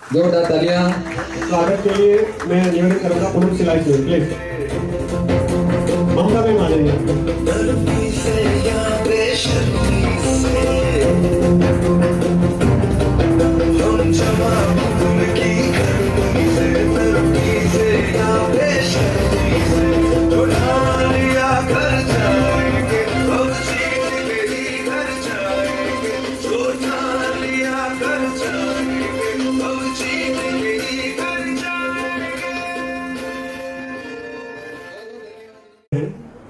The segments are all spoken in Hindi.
जोरदार तालियां। स्वागत के लिए मैं निवेदन करूंगा पूनम सिलाई से प्लीज। ममता में मानेंगे।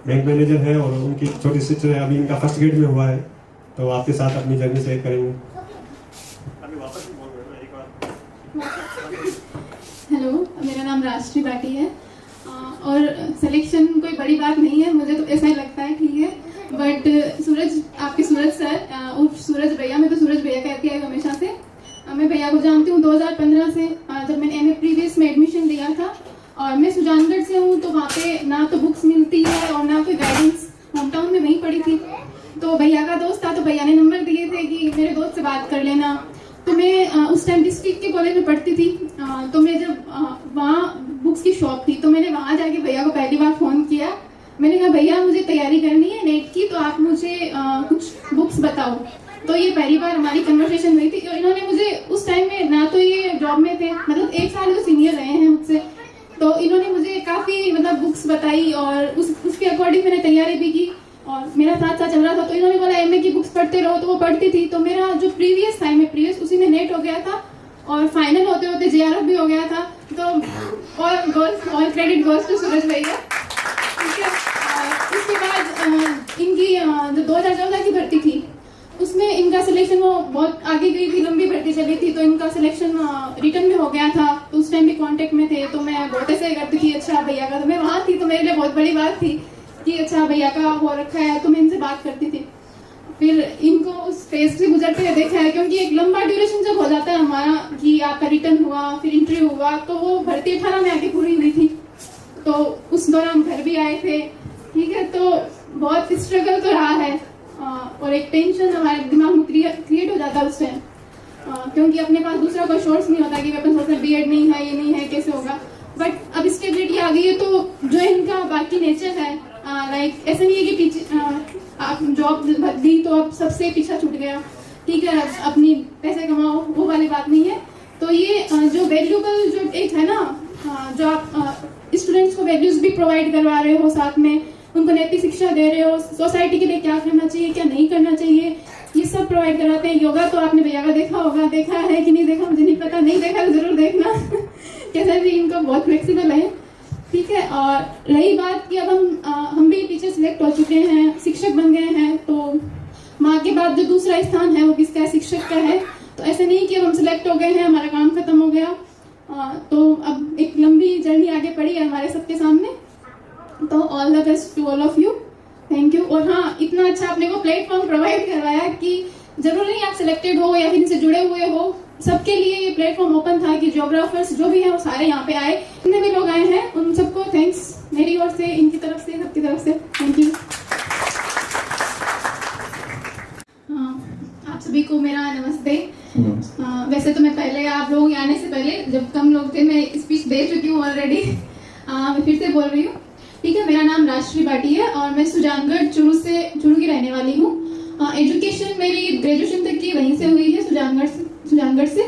बैंक मैनेजर है और उनकी छोटी सिस्टर है, अभी इनका फर्स्ट ग्रेड में हुआ है, तो आपके साथ अपनी जर्नी शेयर करेंगे। अभी वापस भी बोल रहे एक बार। हेलो, मेरा नाम राष्ट्रीय बाटी है और सिलेक्शन कोई बड़ी बात नहीं है, मुझे तो ऐसा ही लगता है, ठीक है। बट सूरज, आपके सूरज सर उर्फ सूरज भैया, मैं तो सूरज भैया कहती आई हमेशा से। मैं भैया को जानती हूँ 2015 से, जब मैंने एमए प्रीवियस में एडमिशन लिया था। और मैं सुजानगढ़ से हूँ, तो वहाँ पे ना तो बुक्स मिलती है और ना कोई गाइडेंस, होम टाउन में वहीं पढ़ी थी। तो भैया का दोस्त था, तो भैया ने नंबर दिए थे कि मेरे दोस्त से बात कर लेना। तो मैं उस टाइम डिस्ट्रिक्ट के कॉलेज में पढ़ती थी, तो मैं जब वहाँ बुक्स की शॉप थी, तो मैंने वहाँ जाके भैया को पहली बार फ़ोन किया। मैंने कहा भैया मुझे तैयारी करनी है नेट की, तो आप मुझे कुछ बुक्स बताओ। तो ये पहली बार हमारी कन्वर्सेशन हुई थी। इन्होंने मुझे उस टाइम में, ना तो ये जॉब में थे, मतलब 1 साल तो सीनियर रहे हैं मुझसे, तो इन्होंने मुझे काफ़ी मतलब बुक्स बताई और उसके अकॉर्डिंग मैंने तैयारी भी की और मेरा साथ साथ चल रहा था। तो इन्होंने बोला एमए की बुक्स पढ़ते रहो, तो वो पढ़ती थी। तो मेरा जो प्रीवियस टाइम है, प्रीवियस उसी में नेट हो गया था और फाइनल होते होते जेआरएफ भी हो गया था। तो और क्रेडिट गोज टू सूरज भैया, ठीक है। उसके बाद इनकी जो 2014 की भर्ती थी, उसमें इनका सिलेक्शन वो बहुत आगे गई थी, लंबी भर्ती चली थी, तो इनका सिलेक्शन रिटर्न में हो गया था। तो उस टाइम भी कांटेक्ट में थे, तो मैं बहुत ऐसे करती थी, अच्छा भैया का, तो मैं वहाँ थी, तो मेरे लिए बहुत बड़ी बात थी कि अच्छा भैया का हो रखा है, तो मैं इनसे बात करती थी। फिर इनको उस फेज से गुजरते हुए देखा है, क्योंकि एक लंबा ड्यूरेशन जब हो जाता है हमारा कि आपका रिटर्न हुआ, फिर इंटरव्यू हुआ, तो वो भर्ती 18 में आके पूरी हुई थी। तो उस दौरान घर भी आए थे, ठीक है। तो बहुत स्ट्रगल तो रहा है और एक टेंशन हमारे दिमाग में क्रिएट हो जाता है उस टाइम, क्योंकि अपने पास दूसरा कोई सोर्स नहीं होता कि अपन सोचते हैं बीएड नहीं है, ये नहीं है, कैसे होगा। बट अब स्टेबिलिटी आ गई है, तो जो इनका बाकी नेचर है, लाइक ऐसा नहीं है कि आप जॉब दी तो अब सबसे पीछा छूट गया, ठीक है, अपनी पैसे कमाओ, वो वाली बात नहीं है। तो ये जो वैल्यूबल जो एक है ना, जो आप स्टूडेंट्स को वैल्यूज भी प्रोवाइड करवा रहे हो, साथ में उनको नैतिक शिक्षा दे रहे हो, सोसाइटी के लिए क्या करना चाहिए, क्या नहीं करना चाहिए, ये सब प्रोवाइड कराते हैं। योगा तो आपने भैया का देखा होगा, देखा है कि नहीं देखा मुझे नहीं पता, नहीं देखा तो जरूर देखना। कैसे भी इनको बहुत फ्लेक्सिबल है, ठीक है। और रही बात कि अब हम भी टीचर सिलेक्ट हो चुके हैं, शिक्षक बन गए हैं, तो माँ के बाद जो दूसरा स्थान है वो किसका है, शिक्षक का है। तो ऐसे नहीं कि अब हम सिलेक्ट हो गए हैं, हमारा काम खत्म हो गया। तो अब एक लंबी जर्नी आगे पड़ी है हमारे सबके सामने। तो all the best to all of you, thank you. और हाँ, इतना अच्छा आपने को प्लेटफॉर्म प्रोवाइड करवाया कि जरूर नहीं आप सिलेक्टेड हो या फिर इनसे जुड़े हुए हो, सबके लिए ये प्लेटफॉर्म ओपन था कि जियोग्राफर्स जो भी हैं वो सारे यहाँ पे आए, जितने भी लोग आए हैं उन सबको थैंक्स मेरी ओर से, इनकी तरफ से, सबकी तरफ से थैंक यू। आप सभी को मेरा नमस्ते। वैसे तो मैं पहले, आप लोग आने से पहले जब कम लोग थे, मैं स्पीच दे चुकी हूँ ऑलरेडी, मैं फिर से बोल रही हूँ, ठीक है। मेरा नाम राष्ट्रीय बाटी है और मैं सुजानगढ़ चुरू की रहने वाली हूँ। एजुकेशन मेरी ग्रेजुएशन तक की वहीं से हुई है, सुजानगढ़ से।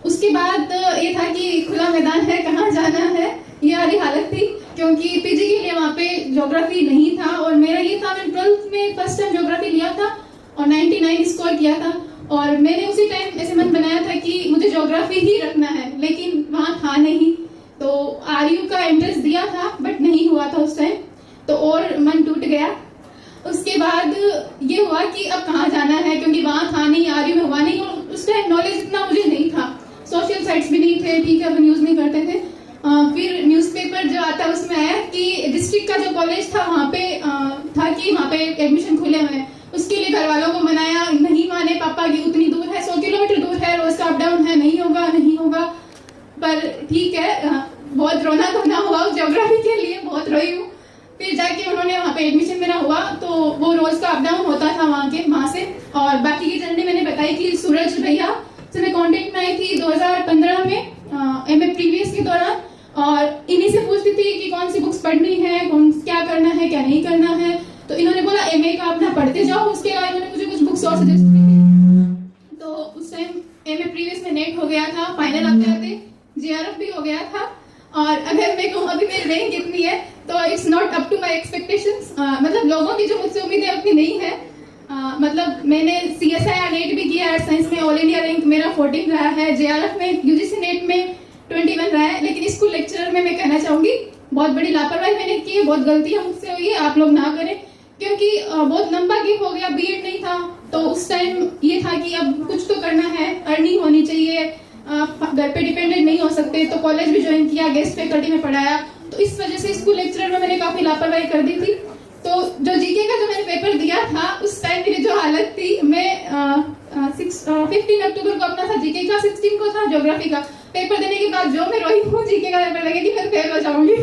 उसके बाद ये था कि खुला मैदान है, कहाँ जाना है, ये वाली हालत थी, क्योंकि पीजी के लिए वहाँ पे ज्योग्राफी नहीं था। और मेरा ये था, मैंने 12th में फर्स्ट टाइम ज्योग्राफी लिया था और 99 स्कोर किया था। और मैंने उसी टाइम ऐसे मन बनाया था कि मुझे ज्योग्राफी ही रखना है, लेकिन वहाँ था नहीं। तो आरयू का एंट्रेंस दिया था बट नहीं हुआ था उस टाइम, तो और मन टूट गया। उसके बाद ये हुआ कि अब कहाँ जाना है, क्योंकि वहाँ था नहीं, आरयू में हुआ नहीं, और उस टाइम नॉलेज इतना मुझे नहीं था, सोशल साइट्स भी नहीं थे, ठीक है, अपन यूज नहीं करते थे। फिर न्यूज़पेपर जो आता है उसमें आया कि डिस्ट्रिक्ट का जो कॉलेज था वहाँ पे था कि वहाँ पे एडमिशन खुले हुए हैं। उसके लिए घर वालों को मनाया, नहीं माने पापा की, उतनी दूर है, 100 किलोमीटर दूर है, रोज का अप डाउन है, नहीं होगा नहीं होगा। पर ठीक है, बहुत रोना धोना हुआ उस ज्योग्राफी के लिए, बहुत रोई हूँ। फिर जाके उन्होंने वहाँ पे एडमिशन मेरा हुआ, तो वो रोज का अप डाउन होता था वहाँ से। और बाकी की जर्नी मैंने बताई कि सूरज भैया से मैं कांटेक्ट में आई थी 2015 में। के दौरान, और इन्हीं से पूछती थी कि कौन सी बुक्स पढ़नी है, क्या करना है, क्या नहीं करना है। तो इन्होंने बोला एमए का अपना पढ़ते जाओ। उसके बाद इन्होंने मुझे कुछ बुक्स और सजेस्ट की। तो उस टाइम एमए प्रीवियस में नेट हो गया था, फाइनल आते आते जेआरएफ भी हो गया था। और अगर मैं कहूँ अभी मेरी रैंक कितनी है तो it's not up to my expectations. मतलब लोगों की जो मुझसे उम्मीद है उतनी नहीं है। मतलब मैंने CSIR नेट भी किया है, साइंस में ऑल इंडिया रैंक मेरा 14 रहा है, जेआरएफ में यूजीसी नेट में 21 रहा है। लेकिन स्कूल लेक्चरर में मैं कहना चाहूंगी बहुत बड़ी लापरवाही मैंने की है, बहुत गलतियां मुझसे हुई है, आप लोग ना करें। क्योंकि बहुत लंबा गैप हो गया, बीएड नहीं था तो उस टाइम ये था कि अब कुछ तो करना है, अर्निंग होनी चाहिए, घर पे डिपेंडेंट नहीं हो सकते। तो कॉलेज भी ज्वाइन किया, गेस्ट फैकल्टी में पढ़ाया। तो इस वजह से स्कूल लेक्चरर में मैंने काफी लापरवाही कर दी थी। तो जो जीके का जो मैंने पेपर दिया था उस टाइम मेरी जो हालत थी, मैं 15 अक्टूबर को अपना था जीके का, 16 को था ज्योग्राफी का। पेपर देने के बाद जो मैं रोई हूँ, जीके का पेपर लगे कि मैं फेल हो जाऊंगी,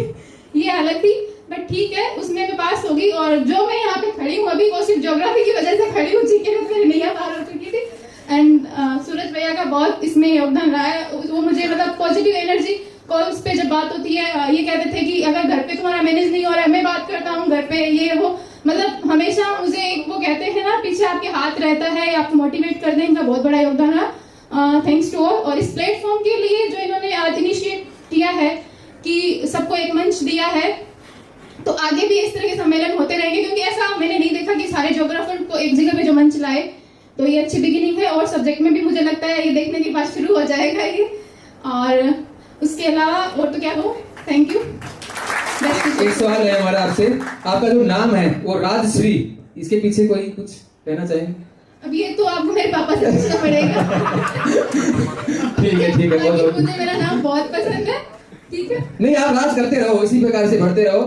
ये हालत थी। बट ठीक है, उसमें मैं पास होगी। और जो मैं यहाँ पे खड़ी हूँ अभी वो सिर्फ ज्योग्राफी की वजह से खड़ी हूँ, जीके में मेरी नैया पार हो चुकी थी। एंड सूरज भैया का बहुत इसमें योगदान रहा है। वो मुझे मतलब पॉजिटिव एनर्जी कॉल्स पे जब बात होती है, ये कहते थे कि अगर घर पे तुम्हारा मैनेज नहीं हो रहा है, मैं बात करता हूँ घर पे, ये वो। मतलब हमेशा मुझे एक वो कहते हैं ना, पीछे आपके हाथ रहता है, आपको मोटिवेट कर दें, इनका बहुत बड़ा योगदान रहा। Thanks to all. और इस प्लेटफॉर्म के लिए जो इन्होंने आज इनिशिएट किया है कि सबको एक मंच दिया है, तो आगे भी इस तरह के सम्मेलन होते रहेंगे। क्योंकि ऐसा मैंने नहीं देखा कि सारे ज्योग्राफर को एक जगह पे जो मंच लाए, तो ये अच्छी बिगिनिंग है। और सब्जेक्ट में भी मुझे लगता है ये देखने के बाद शुरू हो जाएगा ये। और उसके अलावा और तो क्या हो, थैंक यू। एक सवाल है हमारा आपसे, आपका जो नाम है वो राजश्री, इसके पीछे कोई कुछ कहना चाहेंगे? अब ये तो आपको मेरे पापा से पूछना पड़ेगा। ठीक है बाकी मुझे मेरा नाम बहुत पसंद है। ठीक है, नहीं आप राज करते रहो, इसी प्रकार से बढ़ते रहो।